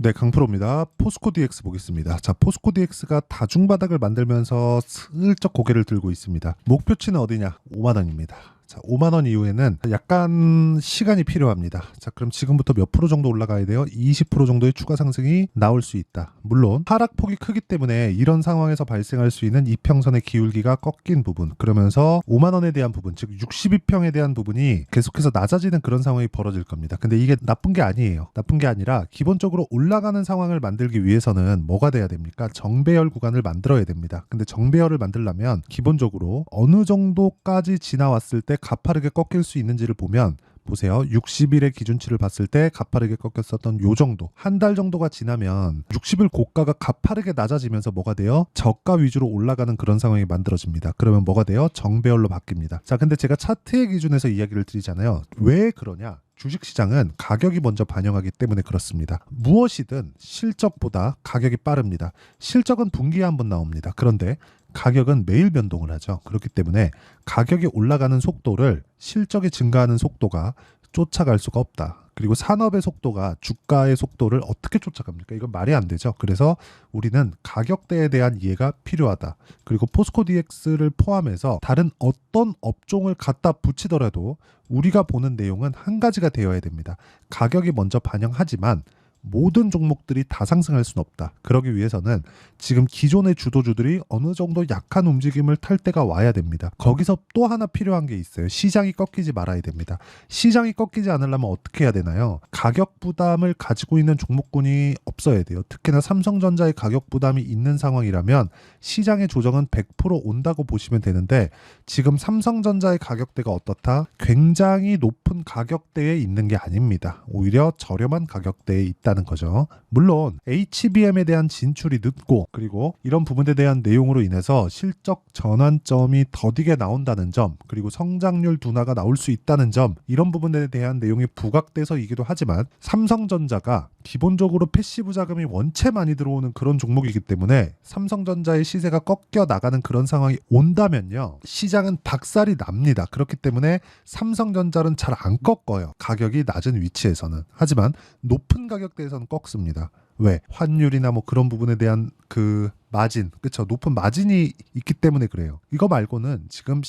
네, 강프로입니다. 포스코 DX 보겠습니다. 자, 포스코 DX가 다중바닥을 만들면서 슬쩍 고개를 들고 있습니다. 목표치는 어디냐? 5만 원입니다. 자, 5만 원 이후에는 약간 시간이 필요합니다. 자, 그럼 지금부터 몇 프로 정도 올라가야 돼요? 20% 정도의 추가 상승이 나올 수 있다. 물론 하락폭이 크기 때문에 이런 상황에서 발생할 수 있는 이평선의 기울기가 꺾인 부분, 그러면서 5만 원에 대한 부분, 즉 62평에 대한 부분이 계속해서 낮아지는 그런 상황이 벌어질 겁니다. 근데 이게 나쁜 게 아니에요. 나쁜 게 아니라 기본적으로 올라가는 상황을 만들기 위해서는 뭐가 돼야 됩니까? 정배열 구간을 만들어야 됩니다. 근데 정배열을 만들려면 기본적으로 어느 정도까지 지나왔을 때 가파르게 꺾일 수 있는지를 보면, 보세요. 60일의 기준치를 봤을 때 가파르게 꺾였었던 요 정도, 한 달 정도가 지나면 60일 고가가 가파르게 낮아지면서 뭐가 돼요? 저가 위주로 올라가는 그런 상황이 만들어집니다. 그러면 뭐가 돼요? 정배열로 바뀝니다. 자, 근데 제가 차트의 기준에서 이야기를 드리잖아요. 왜 그러냐? 주식시장은 가격이 먼저 반영하기 때문에 그렇습니다. 무엇이든 실적보다 가격이 빠릅니다. 실적은 분기에 한 번 나옵니다. 그런데 가격은 매일 변동을 하죠. 그렇기 때문에 가격이 올라가는 속도를 실적이 증가하는 속도가 쫓아갈 수가 없다. 그리고 산업의 속도가 주가의 속도를 어떻게 쫓아갑니까? 이건 말이 안 되죠. 그래서 우리는 가격대에 대한 이해가 필요하다. 그리고 포스코 DX를 포함해서 다른 어떤 업종을 갖다 붙이더라도 우리가 보는 내용은 한 가지가 되어야 됩니다. 가격이 먼저 반영하지만 모든 종목들이 다 상승할 수는 없다. 그러기 위해서는 지금 기존의 주도주들이 어느 정도 약한 움직임을 탈 때가 와야 됩니다. 거기서 또 하나 필요한 게 있어요. 시장이 꺾이지 말아야 됩니다. 시장이 꺾이지 않으려면 어떻게 해야 되나요? 가격 부담을 가지고 있는 종목군이 없어야 돼요. 특히나 삼성전자의 가격 부담이 있는 상황이라면 시장의 조정은 100% 온다고 보시면 되는데, 지금 삼성전자의 가격대가 어떻다? 굉장히 높은 가격대에 있는 게 아닙니다. 오히려 저렴한 가격대에 있다 거죠. 물론 HBM에 대한 진출이 늦고, 그리고 이런 부분에 대한 내용으로 인해서 실적 전환점이 더디게 나온다는 점, 그리고 성장률 둔화가 나올 수 있다는 점, 이런 부분에 대한 내용이 부각돼서이기도 하지만 삼성전자가 기본적으로 패시브 자금이 원체 많이 들어오는 그런 종목이기 때문에 삼성전자의 시세가 꺾여 나가는 그런 상황이 온다면요, 시장은 박살이 납니다. 그렇기 때문에 삼성전자는 잘 안 꺾어요. 가격이 낮은 위치에서는. 하지만 높은 가격대에서는 꺾습니다. 왜? 환율이나 뭐 그런 부분에 대한 그 마진, 그쵸? 높은 마진이 있기 때문에 그래요. 이거 말고는 지금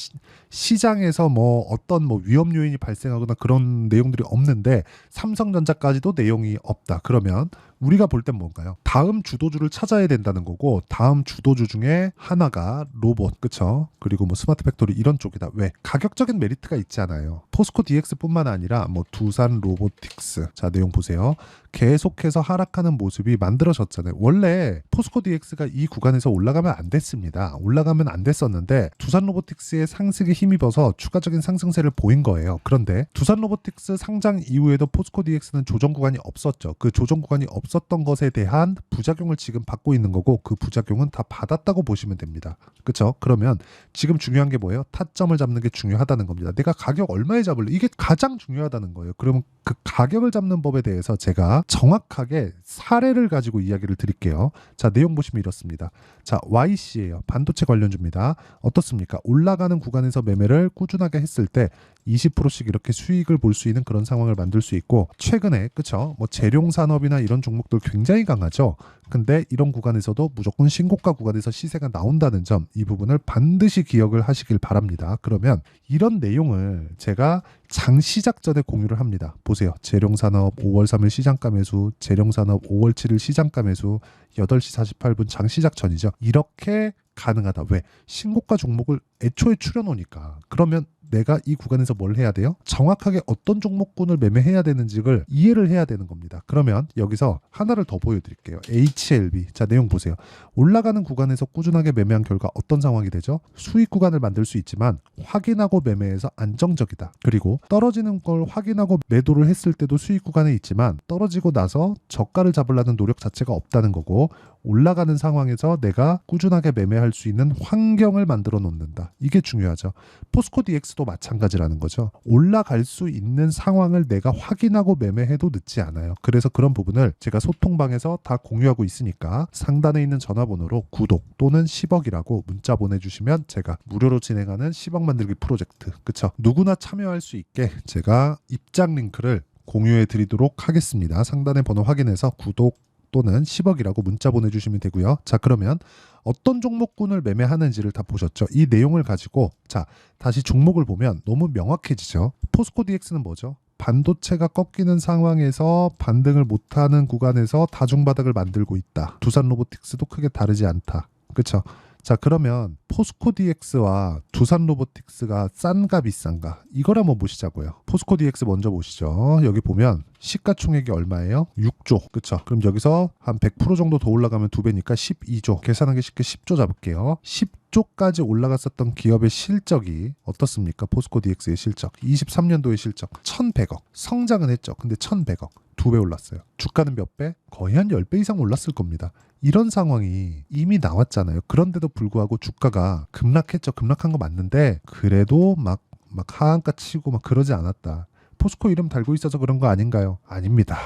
시장에서 뭐 어떤 뭐 위험 요인이 발생하거나 그런 내용들이 없는데 삼성전자까지도 내용이 없다. 그러면 우리가 볼 땐 뭔가요? 다음 주도주를 찾아야 된다는 거고, 다음 주도주 중에 하나가 로봇, 그쵸? 그리고 뭐 스마트 팩토리 이런 쪽이다. 왜? 가격적인 메리트가 있잖아요. 포스코 DX뿐만 아니라 뭐 두산 로보틱스, 자 내용 보세요. 계속해서 하락하는 모습이 만들어졌잖아요. 원래 포스코 DX가 이 구간에서 올라가면 안 됐습니다. 올라가면 안 됐었는데 두산 로보틱스의 상승에 힘입어서 추가적인 상승세를 보인 거예요. 그런데 두산 로보틱스 상장 이후에도 포스코 DX는 조정 구간이 없었죠. 그 조정 구간이 없었던 것에 대한 부작용을 지금 받고 있는 거고, 그 부작용은 다 받았다고 보시면 됩니다. 그렇죠? 그러면 지금 중요한 게 뭐예요? 타점을 잡는 게 중요하다는 겁니다. 내가 가격 얼마에 잡을래? 이게 가장 중요하다는 거예요. 그러면 그 가격을 잡는 법에 대해서 제가 정확하게 사례를 가지고 이야기를 드릴게요. 자, 내용 보시면 이렇습니다. 자, YC예요. 반도체 관련주입니다. 어떻습니까? 올라가는 구간에서 매매를 꾸준하게 했을 때 20%씩 이렇게 수익을 볼 수 있는 그런 상황을 만들 수 있고, 최근에 그쵸? 뭐 재룡 산업이나 이런 종목들 굉장히 강하죠. 근데 이런 구간에서도 무조건 신고가 구간에서 시세가 나온다는 점, 이 부분을 반드시 기억을 하시길 바랍니다. 그러면 이런 내용을 제가 장 시작 전에 공유를 합니다. 보세요. 재룡산업 5월 3일 시장가 매수, 재룡산업 5월 7일 시장가 매수, 8시 48분 장 시작 전이죠. 이렇게 가능하다. 왜? 신고가 종목을 애초에 추려놓으니까. 그러면 내가 이 구간에서 뭘 해야 돼요? 정확하게 어떤 종목군을 매매해야 되는지를 이해를 해야 되는 겁니다. 그러면 여기서 하나를 더 보여드릴게요. HLB. 자, 내용 보세요. 올라가는 구간에서 꾸준하게 매매한 결과 어떤 상황이 되죠? 수익 구간을 만들 수 있지만 확인하고 매매해서 안정적이다. 그리고 떨어지는 걸 확인하고 매도를 했을 때도 수익 구간에 있지만 떨어지고 나서 저가를 잡으려는 노력 자체가 없다는 거고, 올라가는 상황에서 내가 꾸준하게 매매할 수 있는 환경을 만들어 놓는다. 이게 중요하죠. 포스코 DX도 마찬가지라는 거죠. 올라갈 수 있는 상황을 내가 확인하고 매매해도 늦지 않아요. 그래서 그런 부분을 제가 소통방에서 다 공유하고 있으니까 상단에 있는 전화번호로 구독 또는 10억이라고 문자 보내주시면 제가 무료로 진행하는 10억 만들기 프로젝트, 그쵸? 누구나 참여할 수 있게 제가 입장 링크를 공유해 드리도록 하겠습니다. 상단의 번호 확인해서 구독 또는 10억이라고 문자 보내주시면 되고요. 자, 그러면 어떤 종목군을 매매하는지를 다 보셨죠? 이 내용을 가지고 자, 다시 종목을 보면 너무 명확해지죠. 포스코 DX는 뭐죠? 반도체가 꺾이는 상황에서 반등을 못하는 구간에서 다중바닥을 만들고 있다. 두산 로보틱스도 크게 다르지 않다. 그렇죠? 자, 그러면 포스코 DX와 두산 로보틱스가 싼가 비싼가? 이걸 한번 보시자고요. 포스코 DX 먼저 보시죠. 여기 보면 시가총액이 얼마예요? 6조. 그쵸? 그럼 여기서 한 100% 정도 더 올라가면 2배니까 12조. 계산하기 쉽게 10조 잡을게요. 10조까지 올라갔었던 기업의 실적이 어떻습니까? 포스코 DX의 실적. 23년도의 실적. 1100억. 성장은 했죠. 근데 1100억. 2배 올랐어요. 주가는 몇 배? 거의 한 10배 이상 올랐을 겁니다. 이런 상황이 이미 나왔잖아요. 그런데도 불구하고 주가가 급락했죠. 급락한 거 맞는데 그래도 막 하한가 치고 막 그러지 않았다. 포스코 이름 달고 있어서 그런 거 아닌가요? 아닙니다.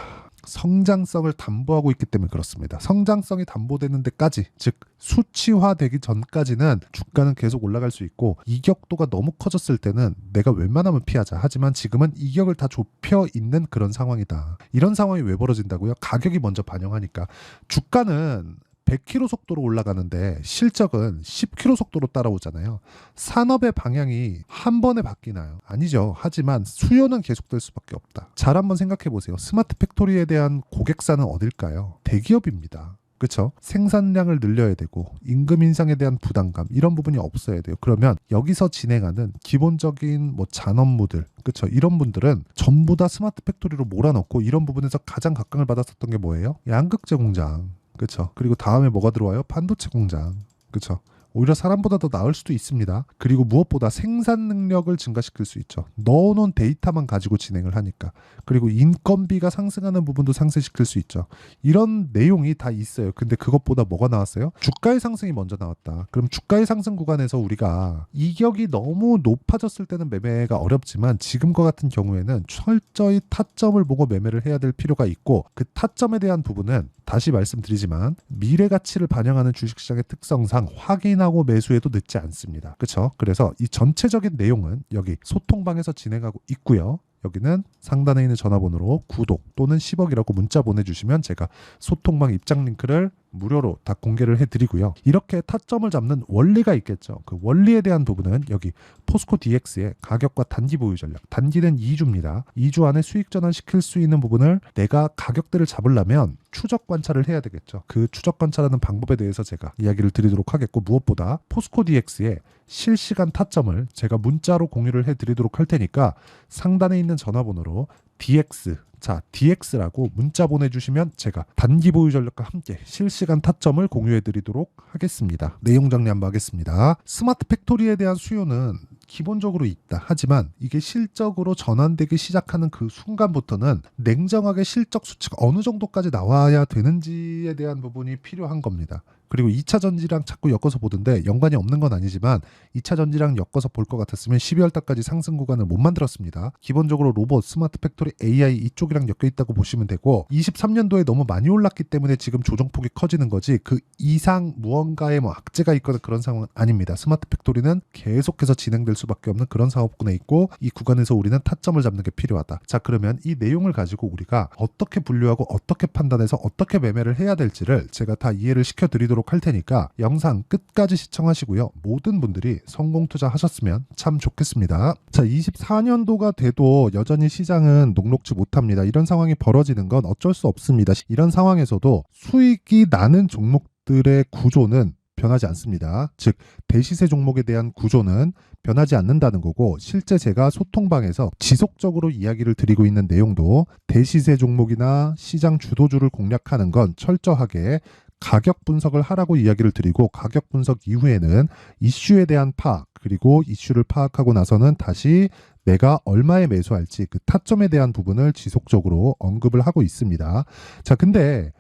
성장성을 담보하고 있기 때문에 그렇습니다. 성장성이 담보되는 데까지, 즉 수치화되기 전까지는 주가는 계속 올라갈 수 있고 이격도가 너무 커졌을 때는 내가 웬만하면 피하자. 하지만 지금은 이격을 다 좁혀 있는 그런 상황이다. 이런 상황이 왜 벌어진다고요? 가격이 먼저 반영하니까. 주가는 100km 속도로 올라가는데 실적은 10km 속도로 따라오잖아요. 산업의 방향이 한 번에 바뀌나요? 아니죠. 하지만 수요는 계속될 수밖에 없다. 잘 한번 생각해 보세요. 스마트 팩토리에 대한 고객사는 어딜까요? 대기업입니다. 그렇죠? 생산량을 늘려야 되고 임금 인상에 대한 부담감 이런 부분이 없어야 돼요. 그러면 여기서 진행하는 기본적인 뭐 잔업무들 그렇죠? 이런 분들은 전부 다 스마트 팩토리로 몰아넣고 이런 부분에서 가장 각광을 받았었던 게 뭐예요? 양극재 공장. 그렇죠. 그리고 다음에 뭐가 들어와요? 반도체 공장. 그렇죠. 오히려 사람보다 더 나을 수도 있습니다. 그리고 무엇보다 생산 능력을 증가시킬 수 있죠. 넣어놓은 데이터만 가지고 진행을 하니까. 그리고 인건비가 상승하는 부분도 상승시킬 수 있죠. 이런 내용이 다 있어요. 근데 그것보다 뭐가 나왔어요? 주가의 상승이 먼저 나왔다. 그럼 주가의 상승 구간에서 우리가 이격이 너무 높아졌을 때는 매매가 어렵지만 지금과 같은 경우에는 철저히 타점을 보고 매매를 해야 될 필요가 있고 그 타점에 대한 부분은 다시 말씀드리지만 미래 가치를 반영하는 주식시장의 특성상 확인하고 매수해도 늦지 않습니다. 그렇죠? 그래서 이 전체적인 내용은 여기 소통방에서 진행하고 있고요. 여기는 상단에 있는 전화번호로 구독 또는 10억이라고 문자 보내주시면 제가 소통방 입장 링크를 무료로 다 공개를 해드리고요. 이렇게 타점을 잡는 원리가 있겠죠. 그 원리에 대한 부분은 여기 포스코 DX의 가격과 단기 보유 전략. 단기는 2주입니다. 2주 안에 수익 전환시킬 수 있는 부분을 내가 가격대를 잡으려면 추적 관찰을 해야 되겠죠. 그 추적 관찰하는 방법에 대해서 제가 이야기를 드리도록 하겠고 무엇보다 포스코 DX의 실시간 타점을 제가 문자로 공유를 해드리도록 할 테니까 상단에 있는 전화번호로 DX 자, DX라고 문자 보내주시면 제가 단기 보유 전략과 함께 실시간 타점을 공유해드리도록 하겠습니다. 내용 정리 한번 하겠습니다. 스마트 팩토리에 대한 수요는 기본적으로 있다. 하지만 이게 실적으로 전환되기 시작하는 그 순간부터는 냉정하게 실적 수치가 어느 정도까지 나와야 되는지에 대한 부분이 필요한 겁니다. 그리고 2차 전지랑 자꾸 엮어서 보던데 연관이 없는 건 아니지만 2차 전지랑 엮어서 볼 것 같았으면 12월 달까지 상승 구간을 못 만들었습니다. 기본적으로 로봇, 스마트 팩토리, AI 이쪽이랑 엮여 있다고 보시면 되고 23년도에 너무 많이 올랐기 때문에 지금 조정폭이 커지는 거지 그 이상 무언가에 뭐 악재가 있거나 그런 상황은 아닙니다. 스마트 팩토리는 계속해서 진행될 수밖에 없는 그런 사업군에 있고 이 구간에서 우리는 타점을 잡는 게 필요하다. 자, 그러면 이 내용을 가지고 우리가 어떻게 분류하고 어떻게 판단해서 어떻게 매매를 해야 될지를 제가 다 이해를 시켜드리도록 할 테니까 영상 끝까지 시청하시고요. 모든 분들이 성공 투자하셨으면 참 좋겠습니다. 자, 24년도가 돼도 여전히 시장은 녹록지 못합니다. 이런 상황이 벌어지는 건 어쩔 수 없습니다. 이런 상황에서도 수익이 나는 종목들의 구조는 변하지 않습니다. 즉 대시세 종목에 대한 구조는 변하지 않는다는 거고 실제 제가 소통방에서 지속적으로 이야기를 드리고 있는 내용도 대시세 종목이나 시장 주도주를 공략하는 건 철저하게 가격 분석을 하라고 이야기를 드리고 가격 분석 이후에는 이슈에 대한 파악 그리고 이슈를 파악하고 나서는 다시 내가 얼마에 매수할지 그 타점에 대한 부분을 지속적으로 언급을 하고 있습니다. 자, 근데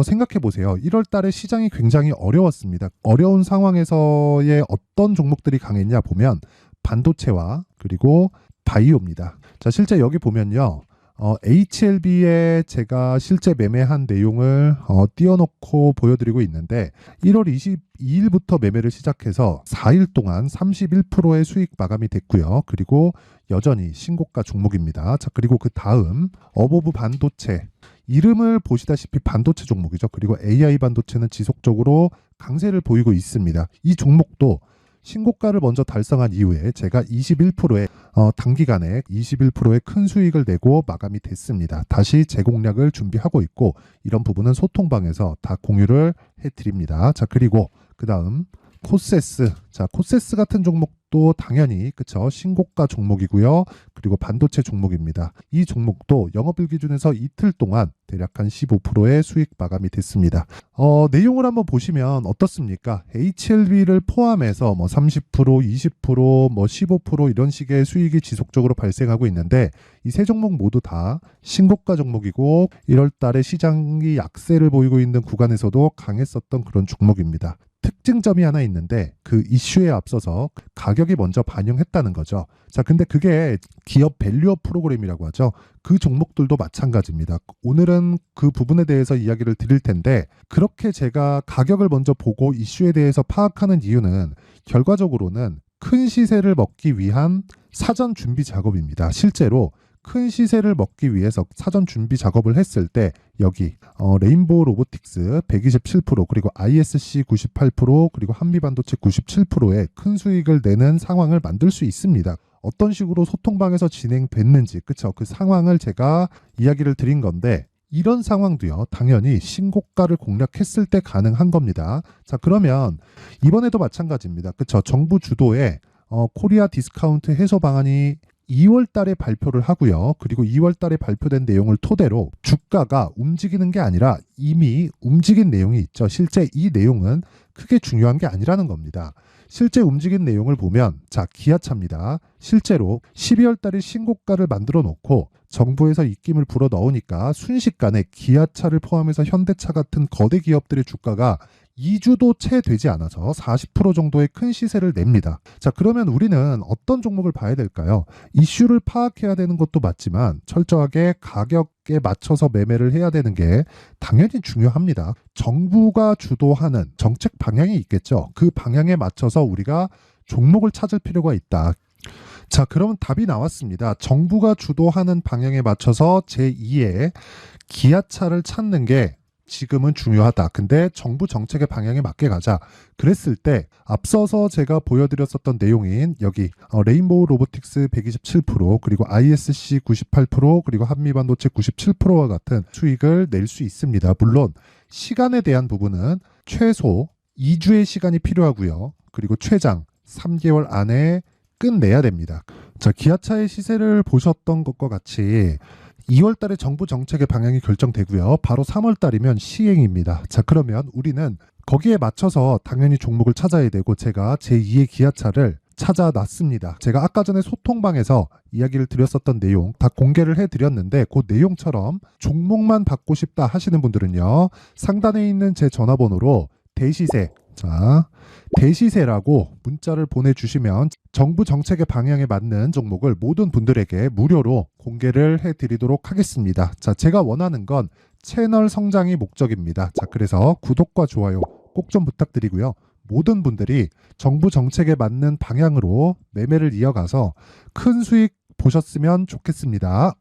생각해 보세요. 1월 달에 시장이 굉장히 어려웠습니다. 어려운 상황에서의 어떤 종목들이 강했냐 보면 반도체와 그리고 바이오입니다. 자, 실제 여기 보면요. HLB에 제가 실제 매매한 내용을 띄워놓고 보여드리고 있는데 1월 22일부터 매매를 시작해서 4일 동안 31%의 수익 마감이 됐고요. 그리고 여전히 신고가 종목입니다. 자, 그리고 그 다음 어보브 반도체 이름을 보시다시피 반도체 종목이죠. 그리고 AI 반도체는 지속적으로 강세를 보이고 있습니다. 이 종목도 신고가를 먼저 달성한 이후에 제가 21%의 단기간에 21%의 큰 수익을 내고 마감이 됐습니다. 다시 재공략을 준비하고 있고 이런 부분은 소통방에서 다 공유를 해드립니다. 자, 그리고 그 다음 코세스. 자, 코세스 같은 종목도 당연히 그쵸, 신고가 종목이고요. 그리고 반도체 종목입니다. 이 종목도 영업일 기준에서 이틀 동안 대략 한 15%의 수익 마감이 됐습니다. 내용을 한번 보시면 어떻습니까? HLB를 포함해서 뭐 30%, 20%, 뭐 15% 이런 식의 수익이 지속적으로 발생하고 있는데 이 세 종목 모두 다 신고가 종목이고 1월 달에 시장이 약세를 보이고 있는 구간에서도 강했었던 그런 종목입니다. 특징점이 하나 있는데 그 이슈에 앞서서 가격이 먼저 반영했다는 거죠. 자, 근데 그게 기업 밸류업 프로그램이라고 하죠. 그 종목들도 마찬가지입니다. 오늘은 그 부분에 대해서 이야기를 드릴 텐데 그렇게 제가 가격을 먼저 보고 이슈에 대해서 파악하는 이유는 결과적으로는 큰 시세를 먹기 위한 사전 준비 작업입니다. 실제로 큰 시세를 먹기 위해서 사전 준비 작업을 했을 때 여기 레인보우 로보틱스 127% 그리고 ISC 98% 그리고 한미반도체 97%의 큰 수익을 내는 상황을 만들 수 있습니다. 어떤 식으로 소통방에서 진행됐는지 그쵸, 그 상황을 제가 이야기를 드린 건데 이런 상황도요 당연히 신고가를 공략했을 때 가능한 겁니다. 자, 그러면 이번에도 마찬가지입니다. 그쵸, 정부 주도의 코리아 디스카운트 해소 방안이 2월 달에 발표를 하고요. 그리고 2월 달에 발표된 내용을 토대로 주가가 움직이는 게 아니라 이미 움직인 내용이 있죠. 실제 이 내용은 크게 중요한 게 아니라는 겁니다. 실제 움직인 내용을 보면 자, 기아차입니다. 실제로 12월 달에 신고가를 만들어 놓고 정부에서 입김을 불어 넣으니까 순식간에 기아차를 포함해서 현대차 같은 거대 기업들의 주가가 2주도 채 되지 않아서 40% 정도의 큰 시세를 냅니다. 자, 그러면 우리는 어떤 종목을 봐야 될까요? 이슈를 파악해야 되는 것도 맞지만 철저하게 가격에 맞춰서 매매를 해야 되는 게 당연히 중요합니다. 정부가 주도하는 정책 방향이 있겠죠. 그 방향에 맞춰서 우리가 종목을 찾을 필요가 있다. 자, 그러면 답이 나왔습니다. 정부가 주도하는 방향에 맞춰서 제2의 기아차를 찾는 게 지금은 중요하다. 근데 정부 정책의 방향에 맞게 가자. 그랬을 때 앞서서 제가 보여드렸었던 내용인 여기 레인보우 로보틱스 127% 그리고 ISC 98% 그리고 한미반도체 97%와 같은 수익을 낼 수 있습니다. 물론 시간에 대한 부분은 최소 2주의 시간이 필요하고요. 그리고 최장 3개월 안에 끝내야 됩니다. 자, 기아차의 시세를 보셨던 것과 같이 2월 달에 정부 정책의 방향이 결정되고요. 바로 3월 달이면 시행입니다. 자, 그러면 우리는 거기에 맞춰서 당연히 종목을 찾아야 되고 제가 제2의 기아차를 찾아놨습니다. 제가 아까 전에 소통방에서 이야기를 드렸었던 내용 다 공개를 해드렸는데 그 내용처럼 종목만 받고 싶다 하시는 분들은요. 상단에 있는 제 전화번호로 대시세, 자, 대시세라고 문자를 보내주시면 정부 정책의 방향에 맞는 종목을 모든 분들에게 무료로 공개를 해드리도록 하겠습니다. 자, 제가 원하는 건 채널 성장이 목적입니다. 자, 그래서 구독과 좋아요 꼭 좀 부탁드리고요. 모든 분들이 정부 정책에 맞는 방향으로 매매를 이어가서 큰 수익 보셨으면 좋겠습니다.